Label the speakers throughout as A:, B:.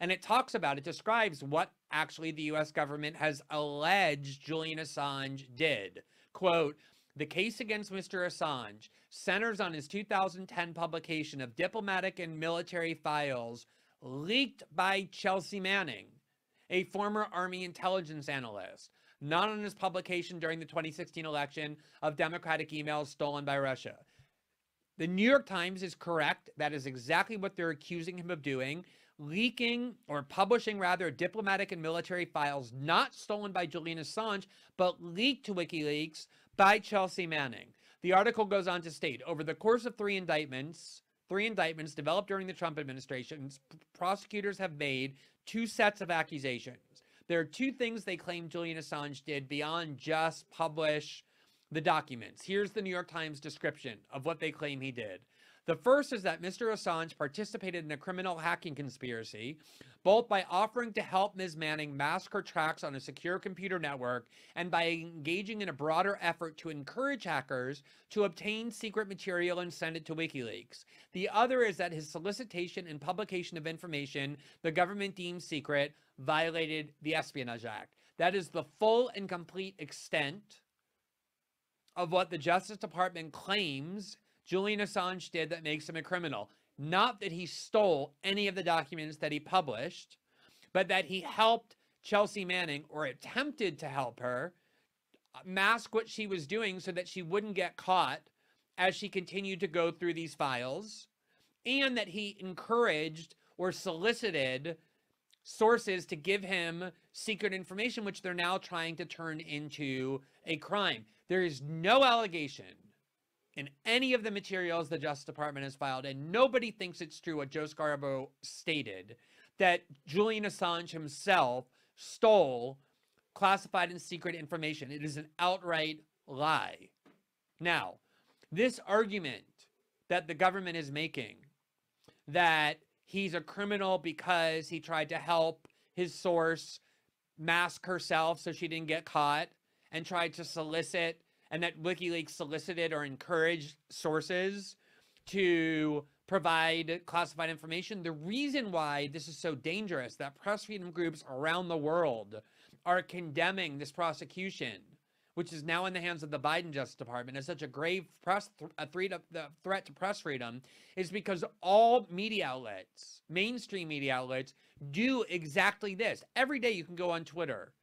A: And it describes what actually the U.S. government has alleged Julian Assange did. Quote, the case against Mr. Assange centers on his 2010 publication of diplomatic and military files leaked by Chelsea Manning, a former Army intelligence analyst, not on his publication during the 2016 election of Democratic emails stolen by Russia. The New York Times is correct. That is exactly what they're accusing him of doing. Leaking, or publishing rather, diplomatic and military files not stolen by Julian Assange, but leaked to WikiLeaks by Chelsea Manning. The article goes on to state, over the course of three indictments developed during the Trump administration, prosecutors have made two sets of accusations. There are two things they claim Julian Assange did beyond just publish the documents. Here's the New York Times description of what they claim he did. The first is that Mr. Assange participated in a criminal hacking conspiracy, both by offering to help Ms. Manning mask her tracks on a secure computer network and by engaging in a broader effort to encourage hackers to obtain secret material and send it to WikiLeaks. The other is that his solicitation and publication of information the government deemed secret violated the Espionage Act. That is the full and complete extent of what the Justice Department claims Julian Assange did that makes him a criminal. Not that he stole any of the documents that he published, but that he helped Chelsea Manning, or attempted to help her, mask what she was doing so that she wouldn't get caught as she continued to go through these files, and that he encouraged or solicited sources to give him secret information, which they're now trying to turn into a crime. There is no allegation in any of the materials the Justice Department has filed, and nobody thinks it's true what Joe Scarborough stated, that Julian Assange himself stole classified and secret information. It is an outright lie. Now, this argument that the government is making, that he's a criminal because he tried to help his source mask herself so she didn't get caught, and tried to solicit, and that WikiLeaks solicited or encouraged sources to provide classified information. The reason why this is so dangerous, that press freedom groups around the world are condemning this prosecution, which is now in the hands of the Biden Justice Department, as such a grave threat to press freedom, is because all media outlets, mainstream media outlets, do exactly this. Every day you can go on Twitter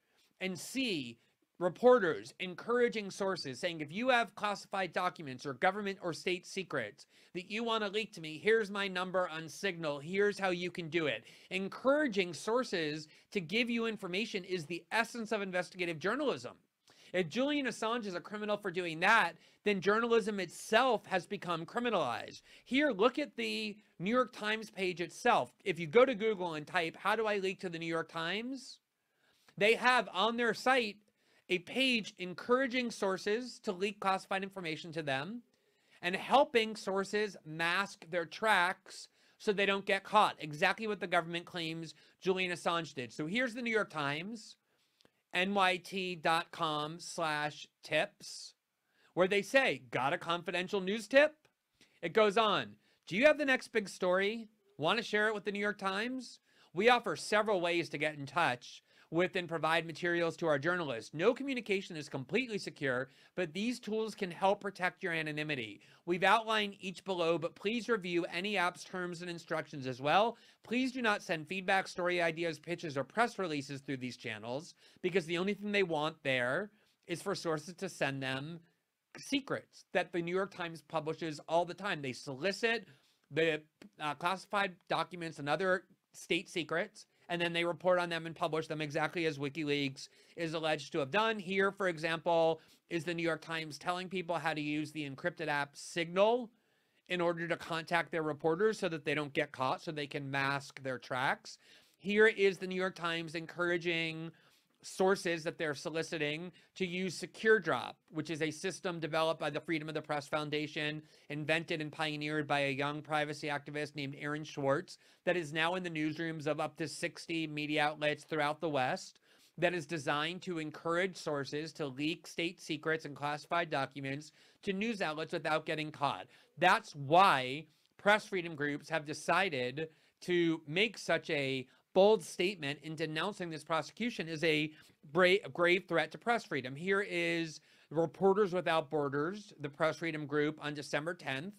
A: and see reporters encouraging sources saying, if you have classified documents or government or state secrets that you want to leak to me, here's my number on Signal, here's how you can do it. Encouraging sources to give you information is the essence of investigative journalism. If Julian Assange is a criminal for doing that, then journalism itself has become criminalized. Here, look at the New York Times page itself. If you go to Google and type, how do I leak to the New York Times? They have on their site a page encouraging sources to leak classified information to them and helping sources mask their tracks so they don't get caught. Exactly what the government claims Julian Assange did. So here's the New York Times, nyt.com/tips, where they say, got a confidential news tip? It goes on, do you have the next big story? Want to share it with the New York Times? We offer several ways to get in touch with and provide materials to our journalists. No communication is completely secure, but these tools can help protect your anonymity. We've outlined each below, but please review any app's terms and instructions as well. Please do not send feedback, story ideas, pitches, or press releases through these channels, because the only thing they want there is for sources to send them secrets that the New York Times publishes all the time. They solicit the classified documents and other state secrets, and then they report on them and publish them exactly as WikiLeaks is alleged to have done. Here, for example, is the New York Times telling people how to use the encrypted app Signal in order to contact their reporters so that they don't get caught, so they can mask their tracks. Here is the New York Times encouraging sources that they're soliciting to use SecureDrop, which is a system developed by the Freedom of the Press Foundation, invented and pioneered by a young privacy activist named Aaron Swartz, that is now in the newsrooms of up to 60 media outlets throughout the West, that is designed to encourage sources to leak state secrets and classified documents to news outlets without getting caught. That's why press freedom groups have decided to make such a bold statement in denouncing this prosecution is a grave threat to press freedom. Here is Reporters Without Borders, the press freedom group, on December 10th,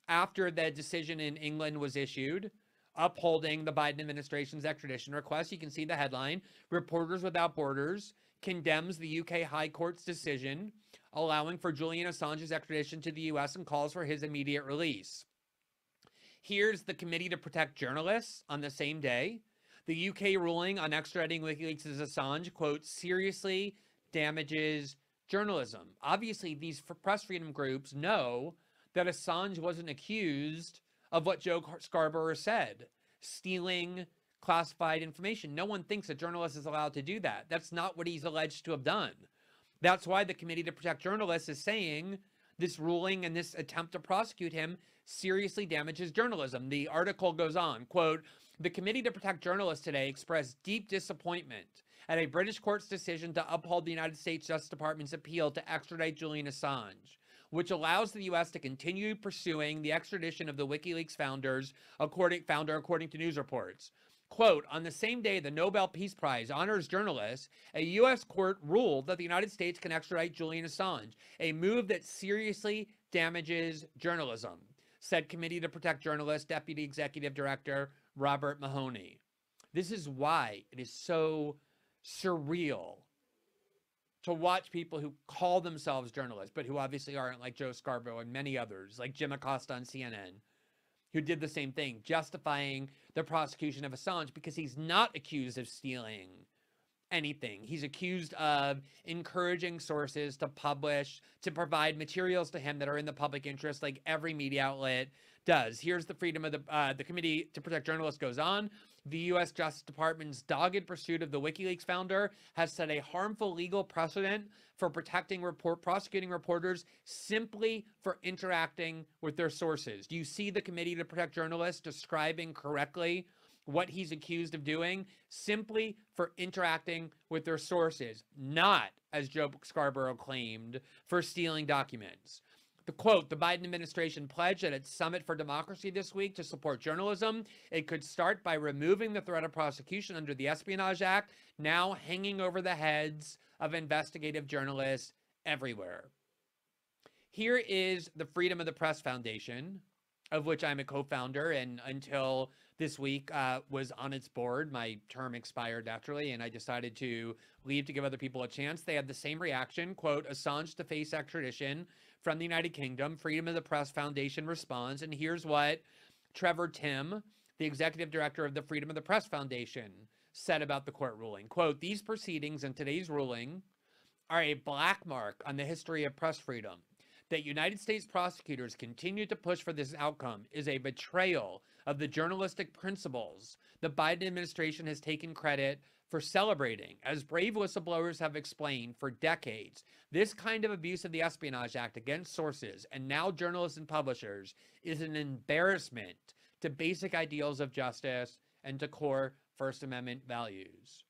A: after the decision in England was issued, upholding the Biden administration's extradition request. You can see the headline: Reporters Without Borders condemns the UK High Court's decision allowing for Julian Assange's extradition to the US and calls for his immediate release. Here's the Committee to Protect Journalists on the same day. The UK ruling on extraditing WikiLeaks' Assange, quote, seriously damages journalism. Obviously, these press freedom groups know that Assange wasn't accused of what Joe Scarborough said, stealing classified information. No one thinks a journalist is allowed to do that. That's not what he's alleged to have done. That's why the Committee to Protect Journalists is saying this ruling and this attempt to prosecute him seriously damages journalism. The article goes on, quote, the Committee to Protect Journalists today expressed deep disappointment at a British court's decision to uphold the United States Justice Department's appeal to extradite Julian Assange, which allows the U.S. to continue pursuing the extradition of the WikiLeaks founder, according to news reports. Quote, on the same day the Nobel Peace Prize honors journalists, a U.S. court ruled that the United States can extradite Julian Assange, a move that seriously damages journalism, said Committee to Protect Journalists Deputy Executive Director Robert Mahoney. This is why it is so surreal to watch people who call themselves journalists, but who obviously aren't, like Joe Scarborough and many others, like Jim Acosta on CNN, who did the same thing, justifying the prosecution of Assange because he's not accused of stealing anything. He's accused of encouraging sources to publish, to provide materials to him that are in the public interest, like every media outlet does. Here's the freedom of the Committee to Protect Journalists goes on. The U.S. Justice Department's dogged pursuit of the WikiLeaks founder has set a harmful legal precedent for prosecuting reporters simply for interacting with their sources. Do you see the Committee to Protect Journalists describing correctly what he's accused of doing? Simply for interacting with their sources, not, as Joe Scarborough claimed, for stealing documents. The quote, the Biden administration pledged at its Summit for Democracy this week to support journalism. It could start by removing the threat of prosecution under the Espionage Act, now hanging over the heads of investigative journalists everywhere. Here is the Freedom of the Press Foundation, of which I'm a co-founder, and until this week was on its board. My term expired naturally, and I decided to leave to give other people a chance. They had the same reaction, quote, Assange to face extradition from the United Kingdom. Freedom of the Press Foundation responds, and here's what Trevor Timm, the executive director of the Freedom of the Press Foundation, said about the court ruling. Quote, these proceedings and today's ruling are a black mark on the history of press freedom. That United States prosecutors continue to push for this outcome is a betrayal of the journalistic principles the Biden administration has taken credit for celebrating. As brave whistleblowers have explained for decades, this kind of abuse of the Espionage Act against sources and now journalists and publishers is an embarrassment to basic ideals of justice and to core First Amendment values.